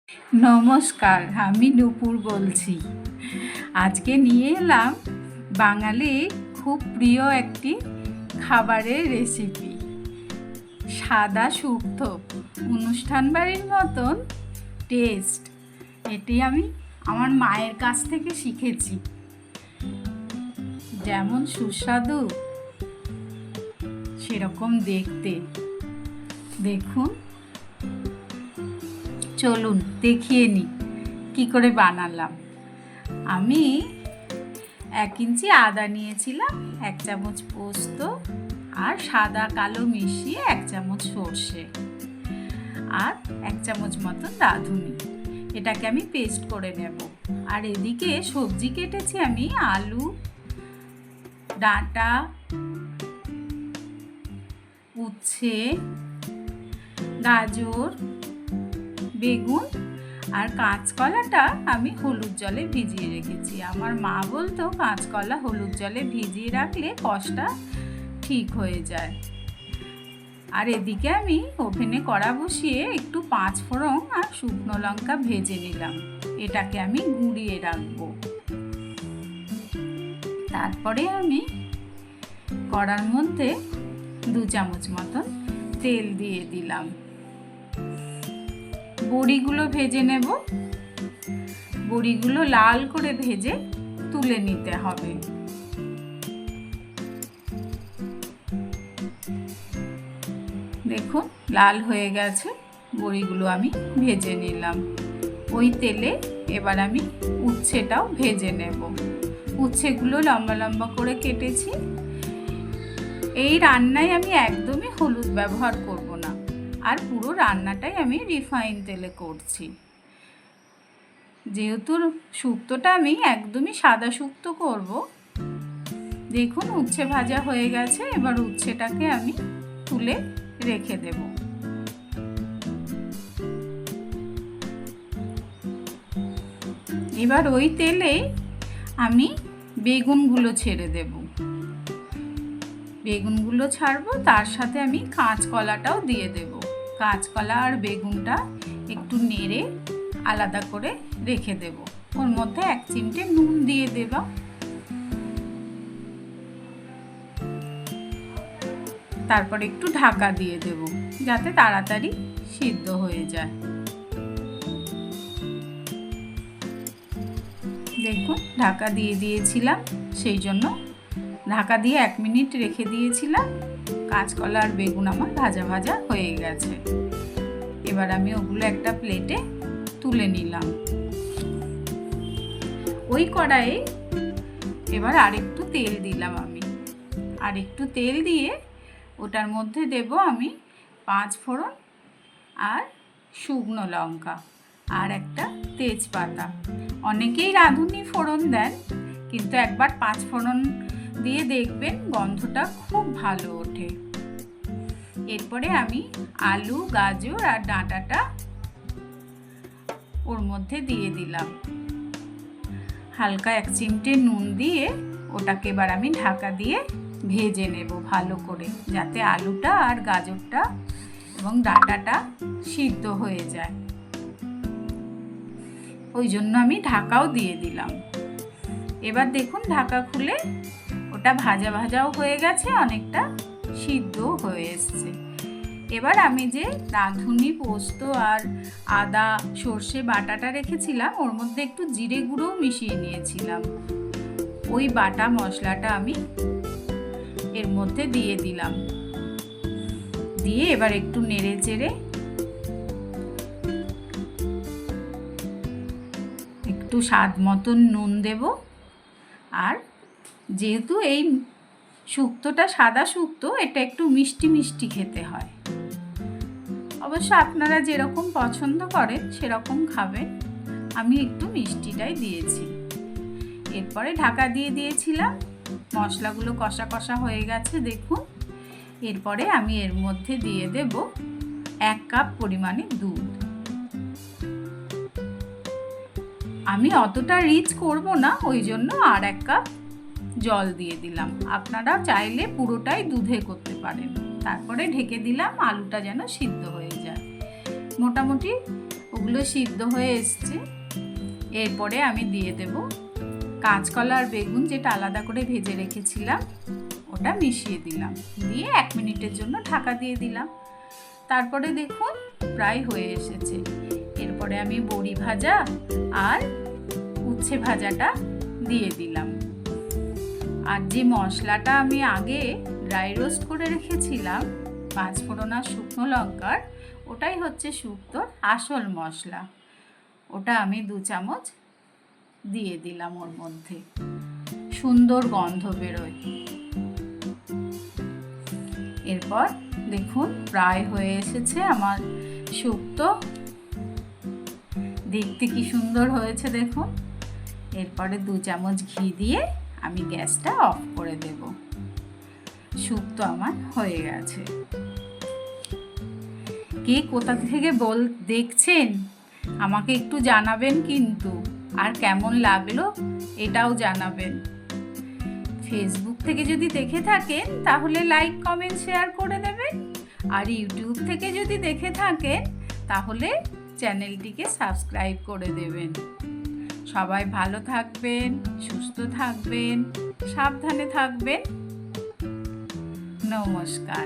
নমস্কার, আমি নূপুর বলছি। আজকে নিয়ে এলাম বাঙালির খুব প্রিয় একটি খাবারের রেসিপি, সাদা শুক্তো। অনুষ্ঠান বাড়ির মতন টেস্ট। এটি আমি আমার মায়ের কাছ থেকে শিখেছি। যেমন সুস্বাদু সেরকম দেখতে। দেখুন, চলুন দেখিয়ে নিই কী করে বানালাম। আমি 1 ইঞ্চি আদা নিয়েছিলাম, 1 চামচ পোস্ত আর সাদা কালো মিশিয়ে 1 চামচ সর্ষে আর 1 চামচ মতন রাঁধুনি। এটাকে আমি পেস্ট করে নেব। আর এদিকে সবজি কেটেছি আমি আলু, ডাঁটা, উচ্ছে, গাজর, বেগুন আর কাঁচকলাটা আমি হলুদ জলে ভিজিয়ে রেখেছি। আমার মা বলতো কাঁচকলা হলুদ জলে ভিজিয়ে রাখলে কষটা ঠিক হয়ে যায়। আর এদিকে আমি ওভেনে কড়া বসিয়ে একটু 5 ফোড়ন আর শুকনো লঙ্কা ভেজে নিলাম। এটাকে আমি গুঁড়িয়ে রাখবো। তারপরে আমি কড়ার মধ্যে 2 চামচ মতন তেল দিয়ে দিলাম। বড়িগুলো ভেজে নেব। বড়িগুলো লাল করে ভেজে তুলে নিতে হবে। দেখুন, লাল হয়ে গেছে। বড়িগুলো আমি ভেজে নিলাম। ওই তেলে এবার আমি উচ্ছেটাও ভেজে নেব। উচ্ছেগুলো লম্বা লম্বা করে কেটেছি। এই রান্নায় আমি একদমই হলুদ ব্যবহার করব না, আর পুরো রান্নাটাই আমি রিফাইন তেলে করছি। যেহেতু শুক্তোটা আমি একদমই সাদা শুক্তো করব। দেখুন, উচ্ছে ভাজা হয়ে গেছে। এবার উচ্ছেটাকে আমি তুলে রেখে দেব। এবার ওই তেলে আমি বেগুনগুলো ছেড়ে দেব। বেগুনগুলো ছাড়বো, তার সাথে আমি কাঁচকলাটাও দিয়ে দেব। কাঁচকলা আর বেগুনটা একটু নেড়ে আলাদা করে রেখে দেব। ওর মধ্যে 1 চিমটে নুন দিয়ে দেব। তারপর একটু ঢাকা দিয়ে দেব, যাতে তাড়াতাড়ি সিদ্ধ হয়ে যায়। দেখুন, ঢাকা দিয়ে দিয়েছিলাম, সেই জন্য ঢাকা দিয়ে 1 মিনিট রেখে দিয়েছিলাম। কাঁচকলা আর বেগুন আমার ভাজা ভাজা হয়ে গেছে। এবার আমি ওগুলো একটা প্লেটে তুলে নিলাম। ওই কড়াইয়ে এবার আরেকটু তেল দিলাম আমি। আরেকটু তেল দিয়ে ওটার মধ্যে দেব আমি 5 ফোড়ন আর শুকনো লঙ্কা আর একটা তেজপাতা। অনেকেই রাঁধুনি ফোড়ন দেন, কিন্তু একবার 5 ফোড়ন দিয়ে দেখবেন, গন্ধটা খুব ভালো ওঠে। এরপরে আমি আলু, গাজর আর ডাঁটাটা ওর মধ্যে দিয়ে দিলাম। হালকা 1 চিমটে নুন দিয়ে ওটাকে এবার আমি ঢাকা দিয়ে ভেজে নেব ভালো করে, যাতে আলুটা আর গাজরটা এবং ডাঁটাটা সিদ্ধ হয়ে যায়। ওই জন্য আমি ঢাকাও দিয়ে দিলাম। এবার দেখুন, ঢাকা খুলে ওটা ভাজা ভাজাও হয়ে গেছে, অনেকটা সিদ্ধ হয়ে এসছে। এবার আমি যে রাঁধুনি, পোস্ত আর আদা সর্ষে বাটাটা রেখেছিলাম, ওর মধ্যে একটু জিরে গুঁড়োও মিশিয়ে নিয়েছিলাম। ওই বাটা মশলাটা আমি এর মধ্যে দিয়ে দিলাম। দিয়ে এবার একটু নেড়ে চেড়ে একটু স্বাদ মতন নুন দেব। আর যেহেতু এই শুক্তোটা সাদা শুক্তো, এটা একটু মিষ্টি মিষ্টি খেতে হয়। অবশ্য আপনারা যেরকম পছন্দ করেন সেরকম খাবেন। আমি একটু মিষ্টিটাই দিয়েছি। এরপরে ঢাকা দিয়ে দিয়েছিলাম। মশলাগুলো কষা কষা হয়ে গেছে দেখুন। এরপরে আমি এর মধ্যে দিয়ে দেব 1 কাপ পরিমাণে দুধ। আমি অতটা রিচ করব না, ওই জন্য আর 1 কাপ জল দিয়ে দিলাম। আপনারা চাইলে পুরোটাই দুধে করতে পারেন। তারপরে ঢেকে দিলাম, আলুটা যেন সিদ্ধ হয়ে যায়। মোটামুটি শুক্তগুলো সিদ্ধ হয়ে এসছে। এরপরে আমি দিয়ে দেব কাঁচকলা আর বেগুন, যেটা আলাদা করে ভেজে রেখেছিলাম, ওটা মিশিয়ে দিলাম, দিয়ে 1 মিনিটের জন্য ঢাকা দিয়ে দিলাম। তারপরে দেখুন প্রায় হয়ে এসেছে। এরপরে আমি বড়ি ভাজা আর উচ্ছে ভাজাটা দিয়ে দিলাম। আর যে মশলাটা আমি আগে ড্রাই রোস্ট করে রেখেছিলাম 5 ফোড়ন আর শুকনো লঙ্কার, ওটাই হচ্ছে শুক্তোর আসল মশলা। ওটা আমি 2 চামচ দিয়ে দিলাম ওর মধ্যে, সুন্দর গন্ধ বেরোয়। এরপর দেখুন প্রায় হয়ে এসেছে আমার শুক্তো, দেখতে কি সুন্দর হয়েছে দেখুন। এরপরে 2 চামচ ঘি দিয়ে আমি গ্যাসটা অফ করে দেব। শুক্তো আমার হয়ে গেছে। কে কোথা থেকে দেখছেন আমাকে একটু জানাবেন কিন্তু, আর কেমন লাগলো এটাও জানাবেন। ফেসবুক থেকে যদি দেখে থাকেন তাহলে লাইক কমেন্ট শেয়ার করে দেবেন, আর ইউটিউব থেকে যদি দেখে থাকেন তাহলে চ্যানেলটিকে সাবস্ক্রাইব করে দেবেন। সবাই ভালো থাকবেন, সুস্থ থাকবেন, সাবধানে থাকবেন। নমস্কার।